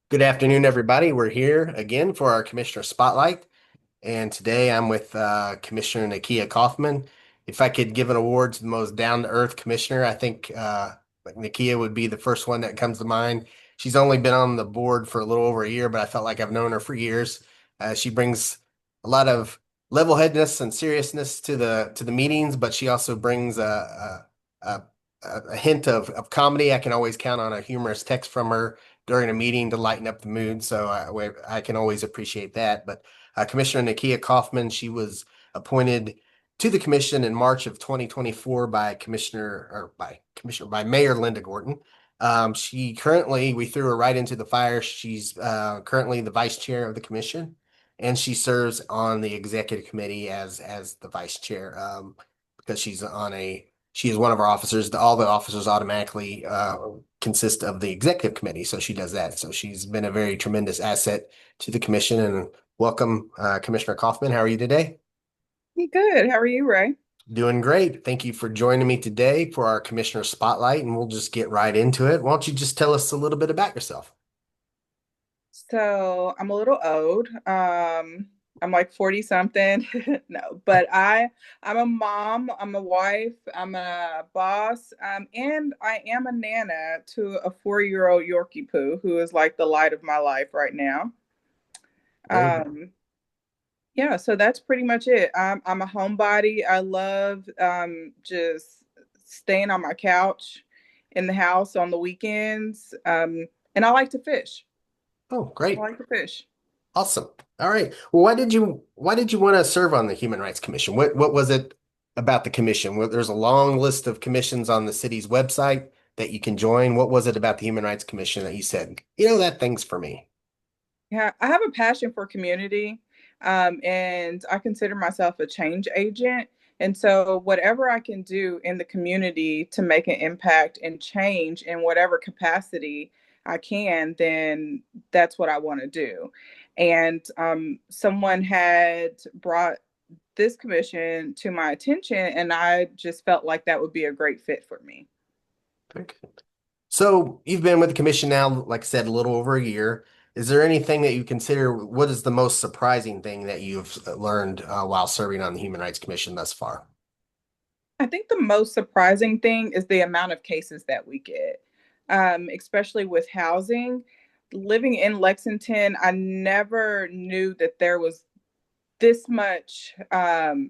Good afternoon, everybody. We're here again for our Commissioner Spotlight, and today I'm with Commissioner Nakia Coffman. If I could give an award to the most down-to-earth commissioner, I think like Nakia would be the first one that comes to mind. She's only been on the board for a little over a year, but I felt like I've known her for years. She brings a lot of level-headedness and seriousness to the meetings, but she also brings a, a hint of comedy. I can always count on a humorous text from her during a meeting to lighten up the mood. So I can always appreciate that. But Commissioner Nakia Coffman, she was appointed to the commission in March of 2024 by Mayor Linda Gorton. We threw her right into the fire. She's currently the vice chair of the commission, and she serves on the executive committee as the vice chair because she is one of our officers. All the officers automatically consist of the executive committee, so she does that. So she's been a very tremendous asset to the commission. And welcome, Commissioner Coffman. How are you today? Good. How are you, Ray? Doing great. Thank you for joining me today for our Commissioner Spotlight, and we'll just get right into it. Why don't you just tell us a little bit about yourself? So I'm a little old. I'm like 40 something. No, but I'm a mom, I'm a wife, I'm a boss, and I am a nana to a 4-year-old Yorkie poo who is like the light of my life right now. Very good. Um, yeah, so that's pretty much it. I'm a homebody. I love just staying on my couch in the house on the weekends. And I like to fish. Oh, I great. like to fish. Awesome. All right. Well, why did you want to serve on the Human Rights Commission? What was it about the commission? Well, there's a long list of commissions on the city's website that you can join. What was it about the Human Rights Commission that you said, that thing's for me? Yeah, I have a passion for community, and I consider myself a change agent. And so, whatever I can do in the community to make an impact and change in whatever capacity I can, then that's what I want to do. And someone had brought this commission to my attention, and I just felt like that would be a great fit for me. Very good. So you've been with the commission now, like I said, a little over a year. Is there anything that you consider, what is the most surprising thing that you've learned while serving on the Human Rights Commission thus far? I think the most surprising thing is the amount of cases that we get, especially with housing. Living in Lexington, I never knew that there was this much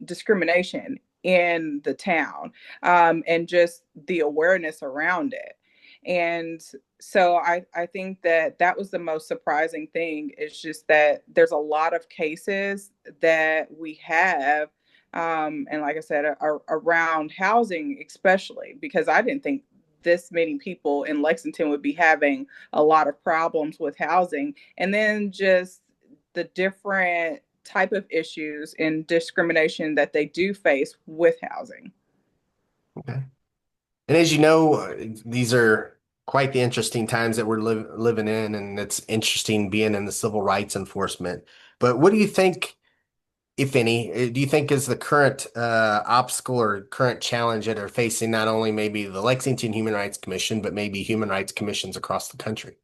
discrimination in the town, and just the awareness around it. And so I think that that was the most surprising thing is just that there's a lot of cases that we have. And like I said, around housing, especially because I didn't think this many people in Lexington would be having a lot of problems with housing. And then just the different type of issues and discrimination that they do face with housing. Okay. And as you know, these are quite the interesting times that we're living in, and it's interesting being in the civil rights enforcement. But what do you think, if any, do you think is the current obstacle or current challenge that are facing not only maybe the Lexington Human Rights Commission, but maybe human rights commissions across the country?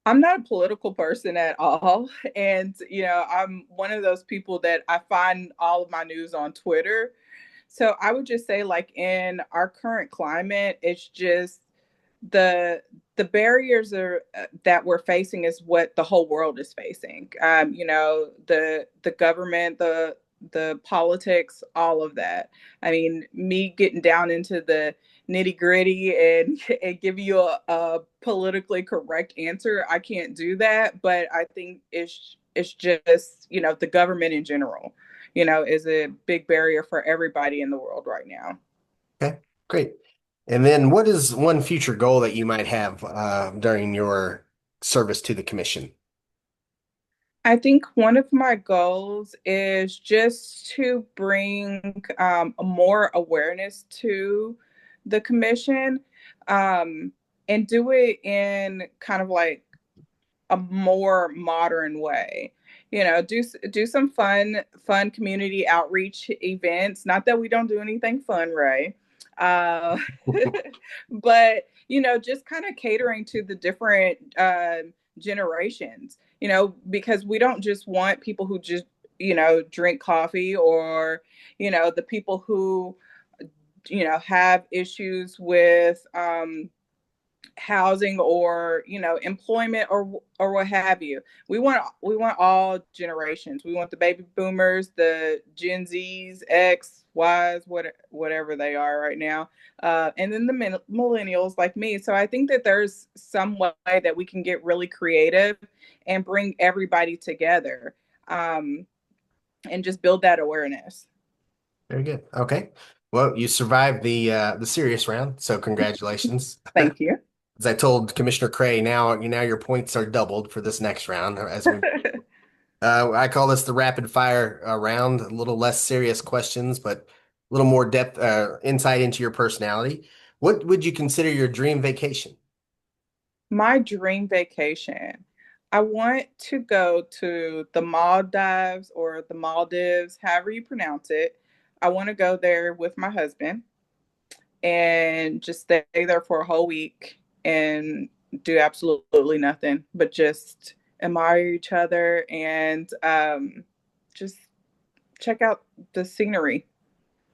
I'm not a political person at all. And, I'm one of those people that I find all of my news on Twitter. So I would just say, like, in our current climate, it's just the the barriers are that we're facing is what the whole world is facing. The government, the politics, all of that. I mean, me getting down into the nitty gritty and give you a politically correct answer, I can't do that. But I think it's just the government in general, is a big barrier for everybody in the world right now. Okay, great. And then what is one future goal that you might have during your service to the commission? I think one of my goals is just to bring more awareness to the commission, um, and do it in kind of like a more modern way. Do some fun community outreach events. Not that we don't do anything fun, Ray, uh, but just kind of catering to the different generations, because we don't just want people who just, drink coffee, or, the people who, have issues with housing, or employment, or what have you. We want all generations. We want the baby boomers, the Gen Z's, X, Y's, whatever they are right now, and then the millennials like me. So I think that there's some way that we can get really creative and bring everybody together, and just build that awareness. Very good. Okay. Well, you survived the serious round, so congratulations. Thank you. As I told Commissioner Cray, now your points are doubled for this next round. I call this the rapid fire round. A little less serious questions, but a little more depth, insight into your personality. What would you consider your dream vacation? My dream vacation. I want to go to the Maldives, or the Maldives, however you pronounce it. I want to go there with my husband and just stay there for a whole week and do absolutely nothing but just admire each other, and just check out the scenery.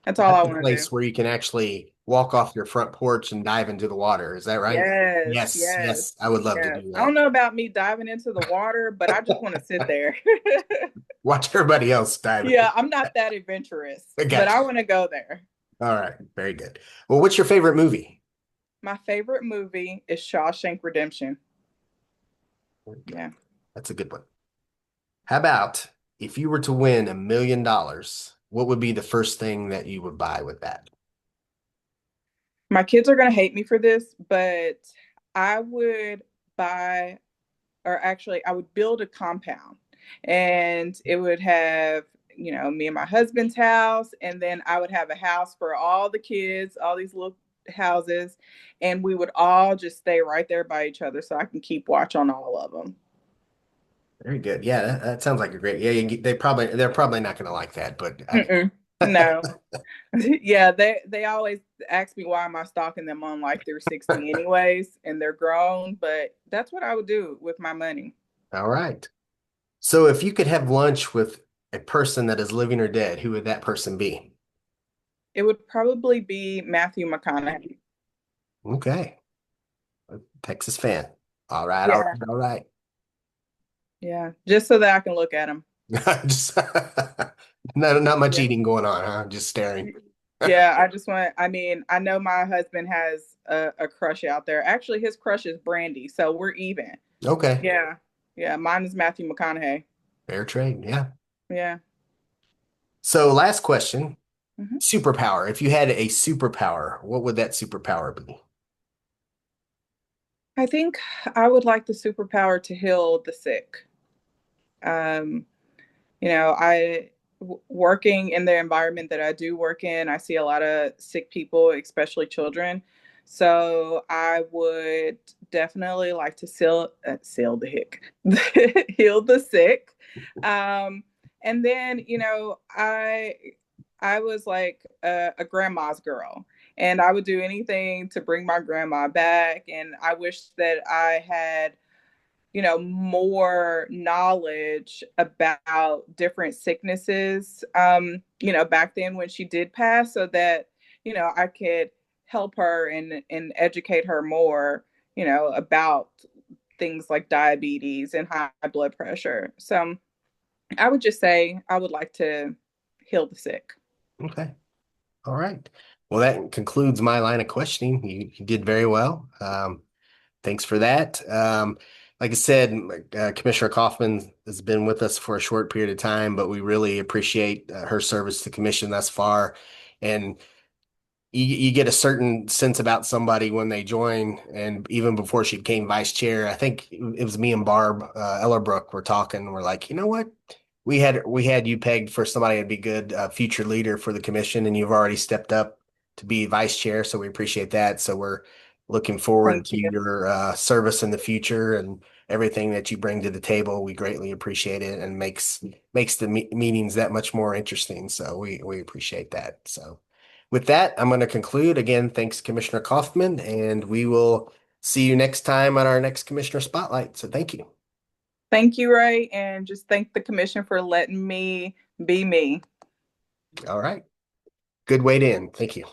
That's all That's I the want to do. place where you can actually walk off your front porch and dive into the water. Is that right? Yes, Yes, yes, yes. I would love to yes. do I don't that. know about me diving into the water, but I just want to sit there. Watch everybody else dive in. Yeah, I'm not that adventurous, I but got I you. want to go there. All right, very good. Well, what's your favorite movie? My favorite movie is Shawshank Redemption. Okay, Yeah. that's a good one. How about if you were to win $1 million, what would be the first thing that you would buy with that? My kids are going to hate me for this, but I would buy, or actually, I would build a compound, and it would have, me and my husband's house. And then I would have a house for all the kids, all these little houses. And we would all just stay right there by each other so I can keep watch on all of them. Very good. Yeah, that sounds like a great. Yeah, they're probably not going to like that, but Mm-mm. No. Yeah, they always ask me why am I stalking them on Life 360 anyways, and they're grown, but that's what I would do with my money. all right. So if you could have lunch with a person that is living or dead, who would that person be? It would probably be Matthew McConaughey. Okay, a Texas fan. All right, all Yeah. right, all right. Yeah, just so that I can look at him. Just not much Yeah. eating going on, huh? Just staring. Yeah, I just want, I mean, I know my husband has a crush out there. Actually, his crush is Brandy, so we're even. Okay, Yeah. Yeah, mine is Matthew McConaughey. fair trade. Yeah. Yeah. So last question, Hmm. superpower. If you had a superpower, what would that superpower be? I think I would like the superpower to heal the sick. Um, working in the environment that I do work in, I see a lot of sick people, especially children. So I would definitely like to seal the hick, heal the sick. Um, and then, I was like a grandma's girl, and I would do anything to bring my grandma back. And I wish that I had, more knowledge about different sicknesses, back then when she did pass, so that, I could help her and educate her more, about things like diabetes and high blood pressure. So I would just say I would like to heal the sick. Okay. All right. Well, that concludes my line of questioning. You did very well. Thanks for that. Like I said, Commissioner Coffman has been with us for a short period of time, but we really appreciate her service to the commission thus far. And you get a certain sense about somebody when they join, and even before she became vice chair, I think it was me and Barb Ellerbrook were talking. We're like, you know what? We had you pegged for somebody that'd be good future leader for the commission, and you've already stepped up to be vice chair, so we appreciate that. So we're looking forward Thank to you. your service in the future and everything that you bring to the table. We greatly appreciate it, and makes the meetings that much more interesting. So we appreciate that. So. with that, I'm going to conclude. Again, thanks, Commissioner Kaufman, and we will see you next time on our next Commissioner Spotlight. So thank you. Thank you, Ray, and just thank the commission for letting me be me. All right. Good way to end. Thank you.